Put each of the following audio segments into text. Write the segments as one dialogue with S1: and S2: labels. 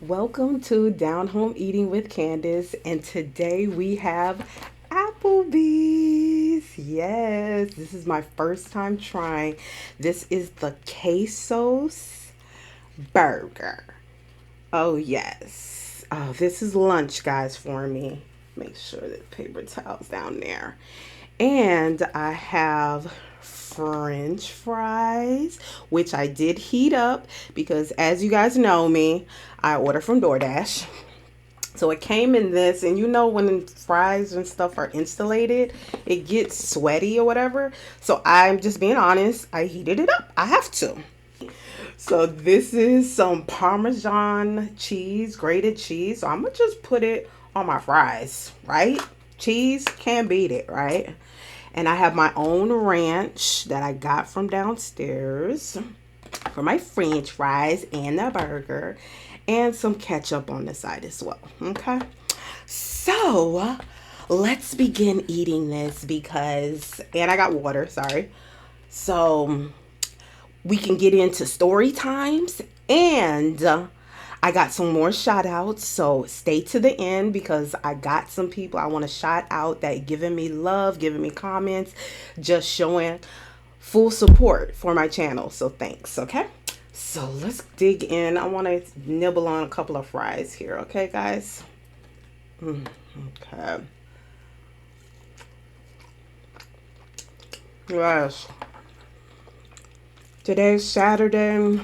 S1: Welcome to Down Home Eating with Candace, and today we have Applebee's. Yes, this is my first time trying. This is the quesos burger. Oh, yes. Oh, this is lunch, guys, for me. Make sure that paper towel's down there. And I have French fries, which I did heat up because, as you guys know me, I order from DoorDash. So it came in this, and you know when fries and stuff are insulated, it gets sweaty or whatever. So I'm just being honest, I heated it up. I have to. So this is some Parmesan cheese, grated cheese. So I'm gonna just put it on my fries, right? Cheese, can't beat it, right? And I have my own ranch that I got from downstairs for my French fries and the burger, and some ketchup on the side as well. Okay, so let's begin eating this and I got water, sorry. So we can get into story times, and I got some more shout outs, so stay to the end because I got some people I want to shout out that giving me love, giving me comments, just showing full support for my channel. So thanks, okay? So let's dig in. I want to nibble on a couple of fries here, okay, guys? Okay. Yes. Today's Saturday.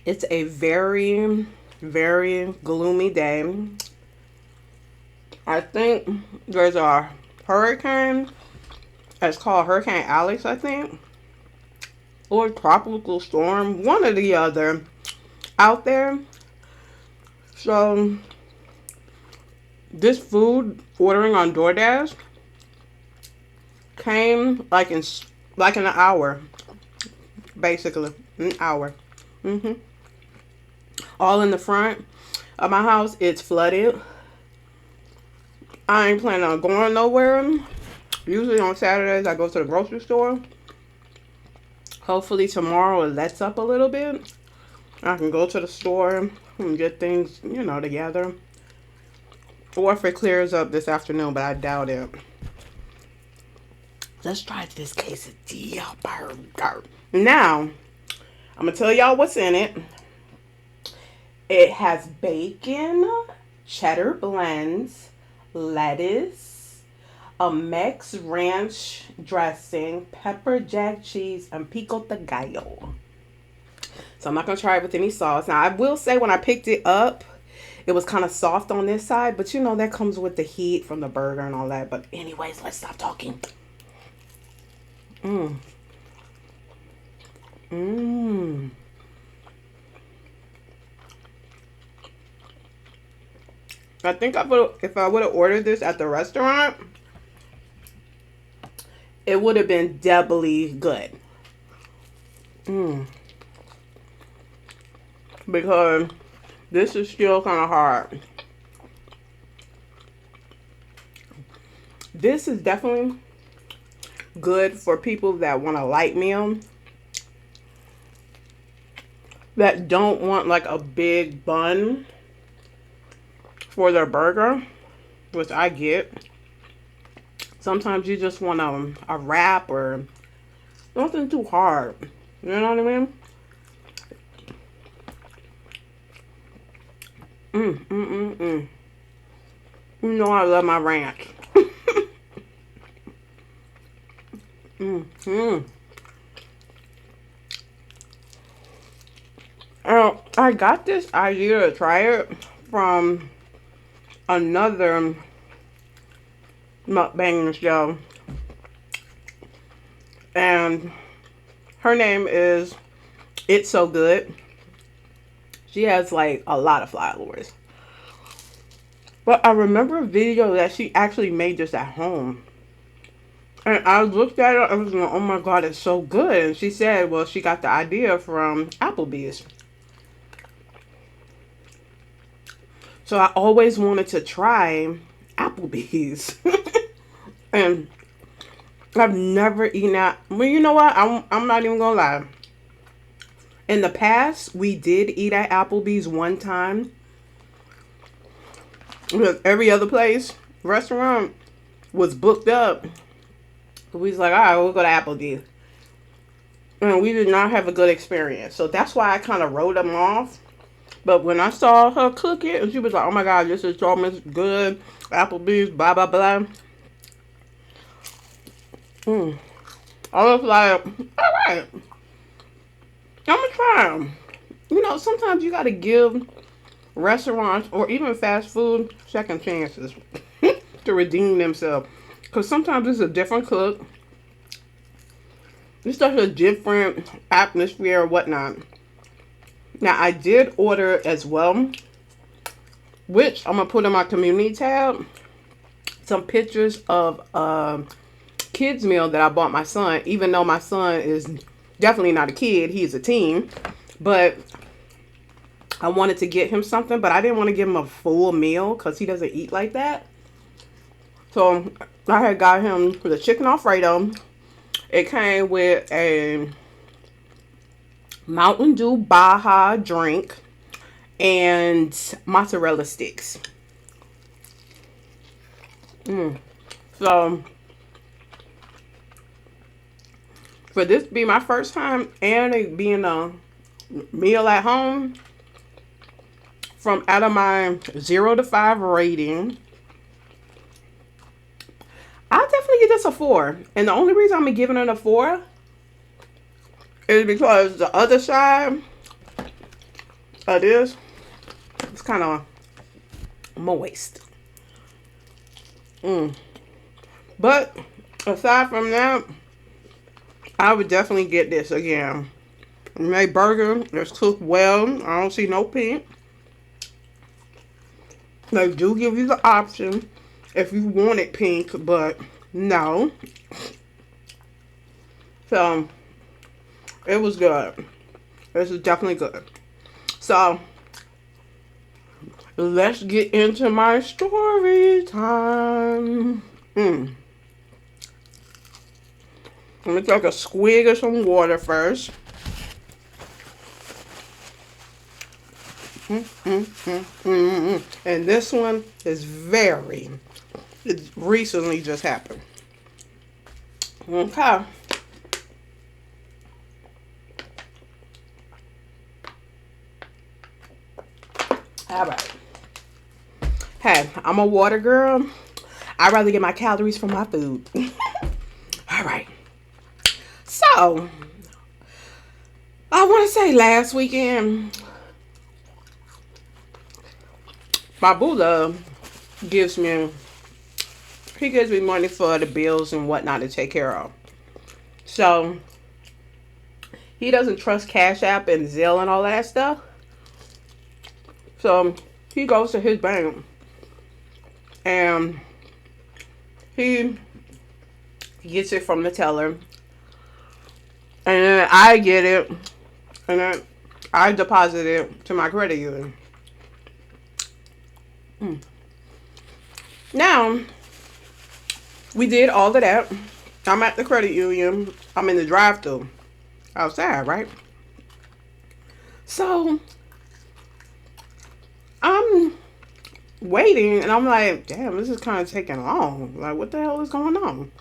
S1: It's a very, very gloomy day. I think there's a hurricane. It's called Hurricane Alex, I think. Or tropical storm. One or the other out there. So this food ordering on DoorDash came like in an hour. Basically, an hour. All in the front of my house, it's flooded. I ain't planning on going nowhere. Usually on Saturdays, I go to the grocery store. Hopefully tomorrow it lets up a little bit. I can go to the store and get things, together. Or if it clears up this afternoon, but I doubt it. Let's try this quesadilla burger. Now, I'm going to tell y'all what's in it. It has bacon, cheddar blends, lettuce, a mixed ranch dressing, pepper jack cheese, and pico de gallo. So I'm not going to try it with any sauce. Now, I will say when I picked it up, it was kind of soft on this side. But, that comes with the heat from the burger and all that. But anyways, let's stop talking. I think if I would have ordered this at the restaurant, it would have been doubly good. Because this is still kind of hard. This is definitely good for people that want a light meal, that don't want like a big bun for their burger, which I get. Sometimes you just want a wrap or nothing too hard. You know what I mean? You know I love my ranch. I got this idea to try it from another MUKBANG show, and her name is It's So Good. She has like a lot of followers, but I remember a video that she actually made this at home, and I looked at it and I was like, oh my god, it's so good. And she said, well, she got the idea from Applebee's. So I always wanted to try Applebee's. And I've never eaten at, well, you know what? I'm not even gonna lie. In the past, we did eat at Applebee's one time Because every other place, restaurant, was booked up. We was like, all right, we'll go to Applebee's. And we did not have a good experience. So that's why I kind of wrote them off. But when I saw her cook it, and she was like, oh my God, this is so much good. Applebee's, blah, blah, blah. I was like, all right, I'm going to try them. You know, sometimes you got to give restaurants or even fast food second chances to redeem themselves. Because sometimes it's a different cook. It's such a different atmosphere or whatnot. Now, I did order as well, which I'm going to put in my community tab, some pictures of kids meal that I bought my son, even though my son is definitely not a kid. He's a teen. But I wanted to get him something, but I didn't want to give him a full meal because he doesn't eat like that. So I had got him the chicken Alfredo. It came with a Mountain Dew Baja drink and mozzarella sticks. So for this to be my first time and it being a meal at home, from out of my 0 to 5 rating, I'll definitely give this a 4. And the only reason I'm giving it a 4 is because the other side of this is kind of moist. But aside from that, I would definitely get this again. My burger is cooked well. I don't see no pink. They do give you the option if you want it pink, but no. So it was good. This is definitely good. So let's get into my story time. Let me take a swig of some water first. And this one is it recently just happened. Okay. All right. Hey, I'm a water girl. I'd rather get my calories from my food. All right. So, I want to say last weekend, my boo love gives me money for the bills and whatnot to take care of. So, he doesn't trust Cashapp and Zelle and all that stuff. So, he goes to his bank and he gets it from the teller. And then I get it and then I deposit it to my credit union. Now, we did all of that. I'm at the credit union. I'm in the drive-thru outside, right? So, I'm waiting, and I'm like, damn, this is kind of taking long. Like, what the hell is going on?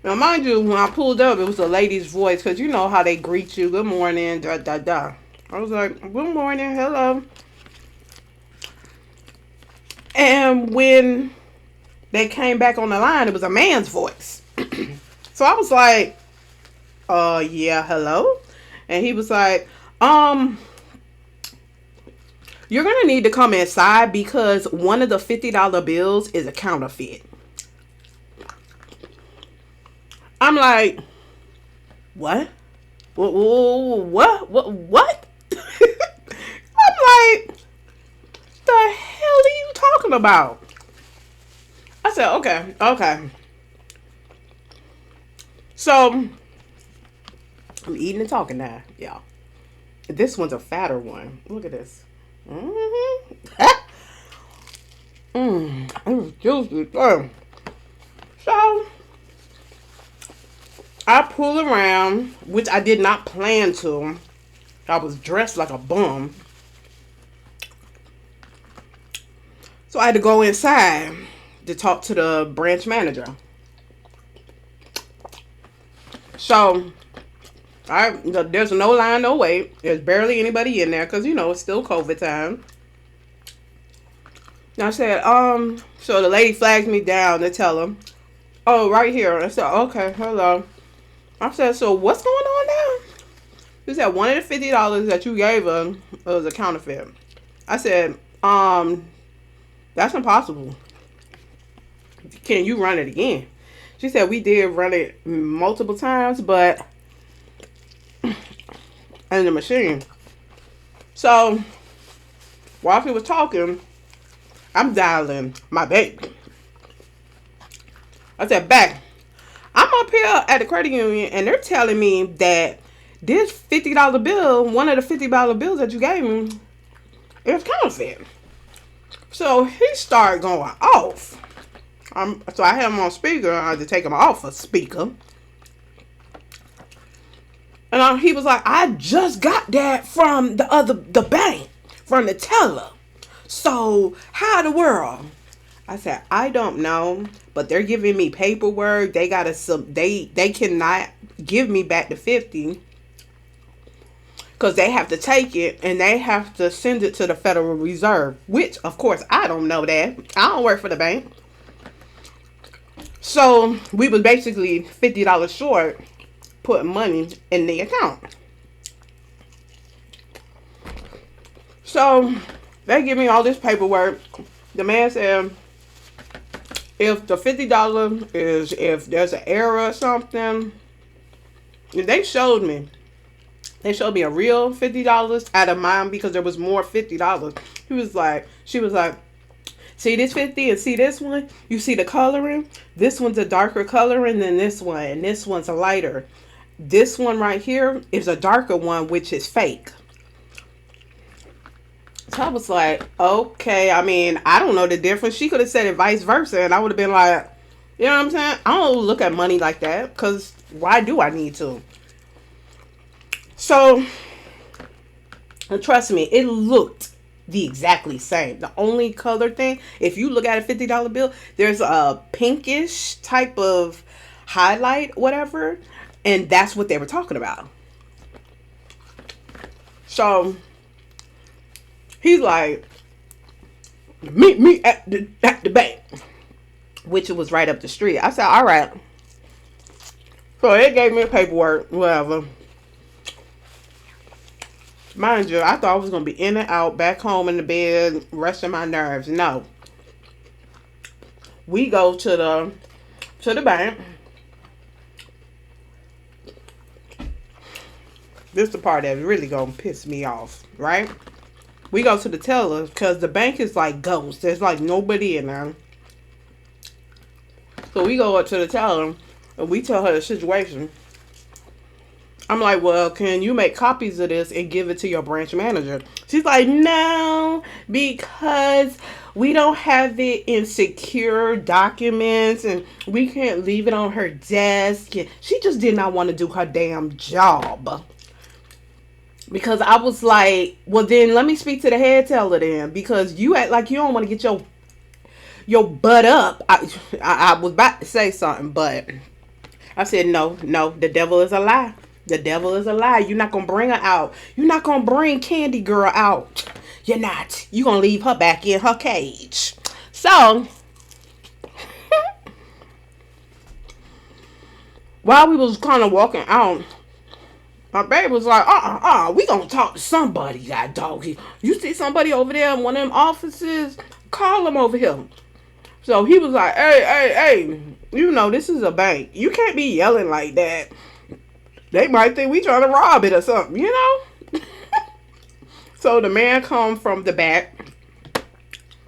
S1: Now, mind you, when I pulled up, it was a lady's voice, because you know how they greet you. Good morning, da, da, da. I was like, good morning, hello. And when they came back on the line, it was a man's voice. So I was like, yeah, hello? And he was like, you're going to need to come inside because one of the $50 bills is a counterfeit. I'm like, what? What? I'm like, the hell are you talking about? I said, okay. So, I'm eating and talking now, y'all. This one's a fatter one. Look at this. It's juicy. So, I pull around, which I did not plan to. I was dressed like a bum. So I had to go inside to talk to the branch manager. So there's no line, no wait. There's barely anybody in there because, you know, it's still COVID time. And I said, so the lady flags me down to tell him, oh, right here. I said, okay, hello. I said, so what's going on now? He said, one of the $50 that you gave her was a counterfeit. I said, that's impossible. Can you run it again? She said, we did run it multiple times, but in the machine. So while he was talking, I'm dialing my bank. I said, back, I'm up here at the credit union and they're telling me that this $50 bill, one of the $50 bills that you gave me, is counterfeit. So he started going off. So I had him on speaker. I had to take him off of speaker. And he was like, I just got that from the bank, from the teller. So how the world? I said, I don't know, but they're giving me paperwork. They they cannot give me back the 50 because they have to take it and they have to send it to the Federal Reserve, which of course I don't know that. I don't work for the bank. So we was basically $50 short putting money in the account. So they give me all this paperwork. The man said, if the $50 is, if there's an error or something, they showed me a real $50 out of mine because there was more $50. She was like, see this 50 and see this one? You see the coloring? This one's a darker coloring than this one, and this one's a lighter. This one right here is a darker one, which is fake. So I was like, okay, I mean, I don't know the difference. She could have said it vice versa, and I would have been like, you know what I'm saying? I don't look at money like that, because why do I need to? So, and trust me, it looked the exactly same. The only color thing, if you look at a $50 bill, there's a pinkish type of highlight, whatever, and that's what they were talking about. So he's like, meet me at the bank, which was right up the street. I said, all right. So they gave me the paperwork, whatever. Mind you, I thought I was going to be in and out, back home in the bed, resting my nerves. No. We go to the bank. This is the part that's really going to piss me off, right? We go to the teller because the bank is like ghost. There's like nobody in there. So we go up to the teller and we tell her the situation. I'm like, well, can you make copies of this and give it to your branch manager? She's like, no, because we don't have it in secure documents and we can't leave it on her desk. And she just did not want to do her damn job. Because I was like, well, then let me speak to the head teller then. Because you act like you don't want to get your butt up. I was about to say something, but I said, no, the devil is a lie. The devil is a lie. You're not going to bring her out. You're not going to bring Candy Girl out. You're not. You're going to leave her back in her cage. So, while we was kind of walking out, my baby was like, we going to talk to somebody, that doggy. You see somebody over there in one of them offices? Call them over here. So he was like, hey, you know, this is a bank. You can't be yelling like that. They might think we trying to rob it or something, you know? So the man come from the back.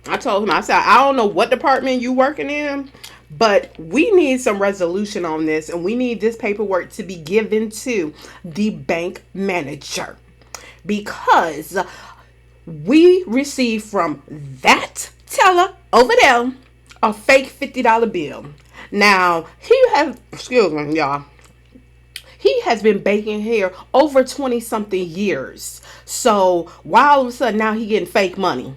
S1: I told him, I said, I don't know what department you working in, but we need some resolution on this, and we need this paperwork to be given to the bank manager because we received from that teller over there a fake $50 bill. Now, excuse me, y'all. He has been baking here over 20-something years. So, why all of a sudden now he getting fake money?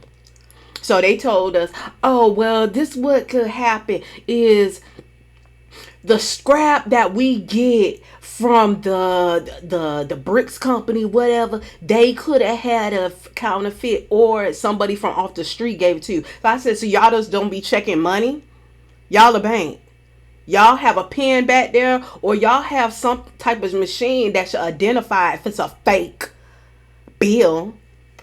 S1: So they told us, oh, well, this what could happen is the scrap that we get from the bricks company, whatever, they could have had a counterfeit, or somebody from off the street gave it to you. So I said, so y'all just don't be checking money? Y'all a bank. Y'all have a pen back there, or y'all have some type of machine that should identify if it's a fake bill,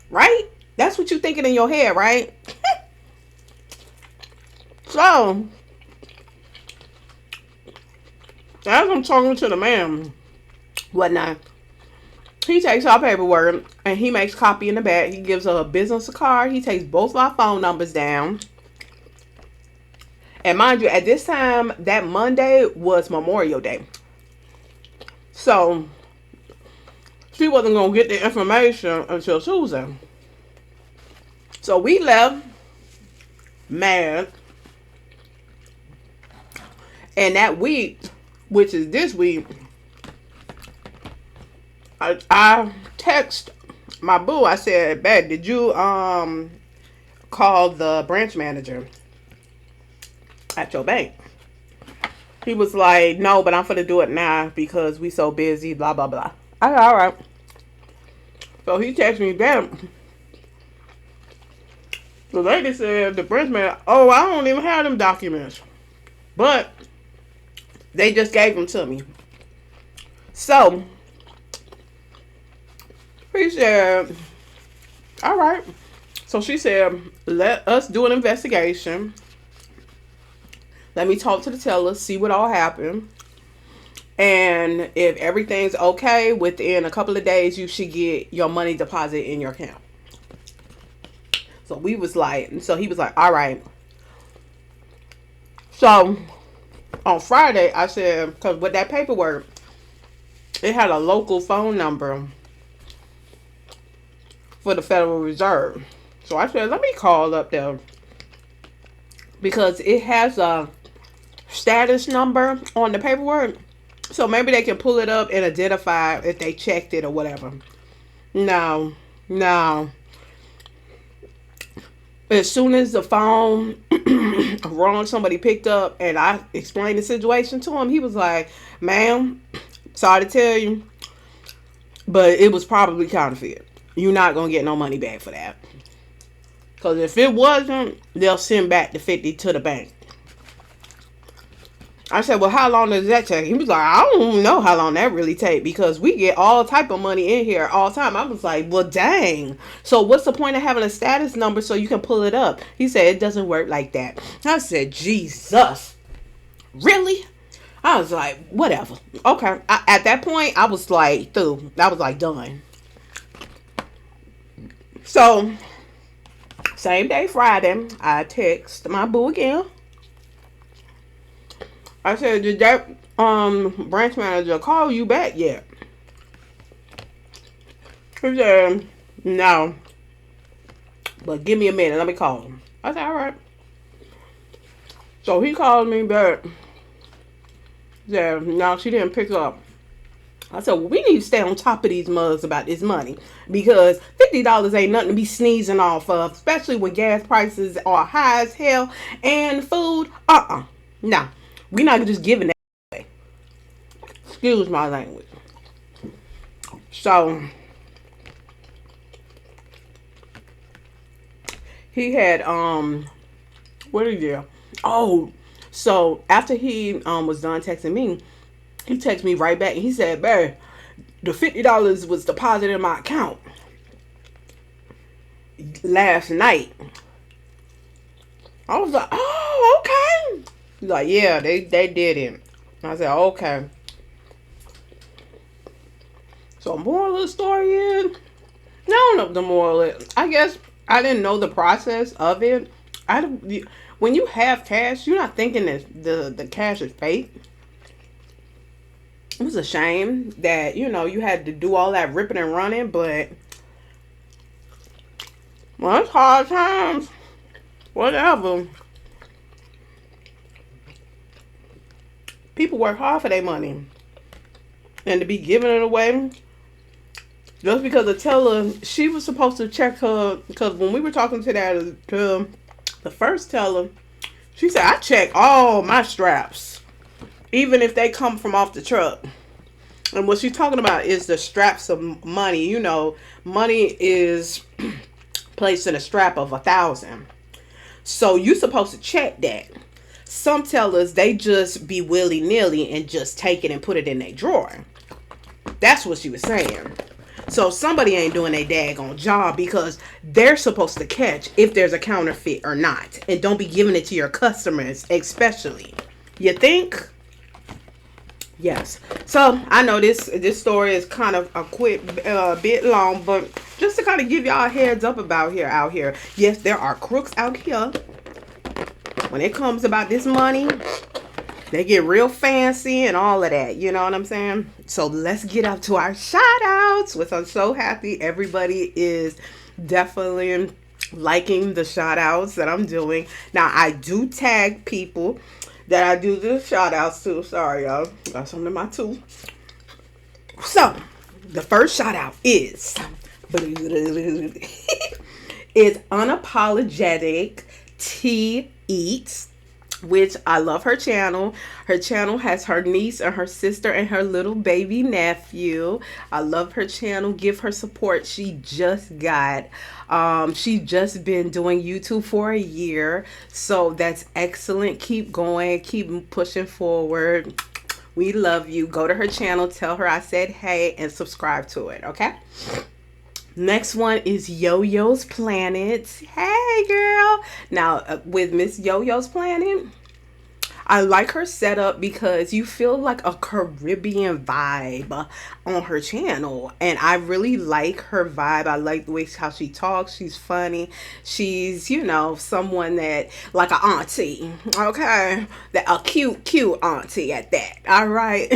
S1: right? That's what you're thinking in your head, right? So, as I'm talking to the man, whatnot, he takes our paperwork and he makes copy in the back. He gives a business card. He takes both of our phone numbers down. And mind you, at this time, that Monday was Memorial Day. So, she wasn't going to get the information until Tuesday. So, we left mad. And that week, which is this week, I text my boo. I said, babe, did you call the branch manager at your bank? He was like, no, but I'm finna do it now because we so busy, blah, blah, blah. I said, all right. So he texted me back. The lady said, the branch manager, oh, I don't even have them documents. But they just gave them to me. So he said, all right. So she said, let us do an investigation. Let me talk to the teller, see what all happened. And if everything's okay, within a couple of days, you should get your money deposited in your account. So we was like, so he was like, all right. So on Friday, I said, because with that paperwork, it had a local phone number for the Federal Reserve. So I said, let me call up there, because it has a status number on the paperwork. So maybe they can pull it up and identify if they checked it or whatever. No. As soon as the phone rang, somebody picked up and I explained the situation to him, he was like, ma'am, sorry to tell you, but it was probably counterfeit. You're not going to get no money back for that. Because if it wasn't, they'll send back the 50 to the bank. I said, well, how long does that take? He was like, I don't know how long that really take, because we get all type of money in here all the time. I was like, well, dang. So what's the point of having a status number so you can pull it up? He said, it doesn't work like that. I said, Jesus. Really? I was like, whatever. Okay. At that point, I was like, through. I was like, done. So, same day, Friday, I text my boo again. I said, did that branch manager call you back yet? He said, no. But give me a minute. Let me call him. I said, all right. So he called me back. He said, no, she didn't pick up. I said, well, we need to stay on top of these mugs about this money, because $50 ain't nothing to be sneezing off of, especially when gas prices are high as hell and food. No. We're not just giving that away. Excuse my language. So he had what did he do? Oh, so after he was done texting me, he texted me right back and he said, babe, the $50 was deposited in my account last night. I was like, oh, okay. He's like, yeah, they did it. I said, okay. So moral of the story is, I don't know the moral is. I guess I didn't know the process of it. When you have cash, you're not thinking that the cash is fake. It was a shame that, you had to do all that ripping and running, but, well, it's hard times. Whatever. People work hard for their money. And to be giving it away, just because the teller, she was supposed to check her, because when we were talking to The first teller, she said, I check all my straps, even if they come from off the truck. And what she's talking about is the straps of money. You know, money is placed in a strap of 1,000. So you're supposed to check that. Some tellers, they just be willy-nilly and just take it and put it in their drawer. That's what she was saying. So somebody ain't doing a daggone job, because they're supposed to catch if there's a counterfeit or not. And don't be giving it to your customers, especially. You think? Yes. So I know this story is kind of a bit long, but just to kind of give y'all a heads up about out here. Yes, there are crooks out here. When it comes about this money, they get real fancy and all of that. You know what I'm saying? So let's get up to our shout outs, which I'm so happy everybody is definitely liking the shout outs that I'm doing. Now, I do tag people that I do the shout outs to. Sorry, y'all. Got something in my tooth. So, the first shout out is Unapologetic Tea Eats, which I love her channel. Her channel has her niece and her sister and her little baby nephew. I love her channel. Give her support. She just been doing YouTube for a year. So that's excellent. Keep going. Keep pushing forward. We love you. Go to her channel. Tell her I said hey and subscribe to it. Okay? Next one is Yo-Yo's Planet. Hey, girl. Now, with Miss Yo-Yo's Planet, I like her setup because you feel like a Caribbean vibe on her channel. And I really like her vibe. I like the way how she talks. She's funny. She's, you know, someone that, like an auntie. Okay? A cute auntie at that. All right?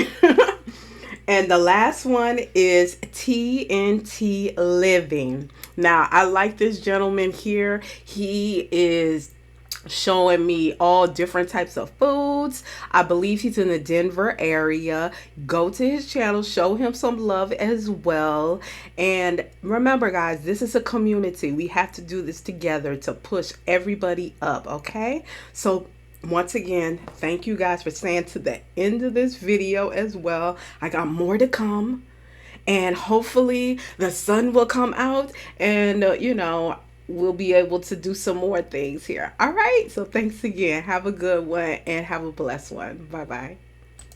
S1: And the last one is TNT Living. Now, I like this gentleman here. He is showing me all different types of foods. I believe he's in the Denver area. Go to his channel, show him some love as well. And remember, guys, this is a community. We have to do this together to push everybody up, okay? So once again, thank you guys for staying to the end of this video as well. I got more to come, and hopefully the sun will come out, and you know, we'll be able to do some more things here. All right, so thanks again. Have a good one and have a blessed one. Bye bye.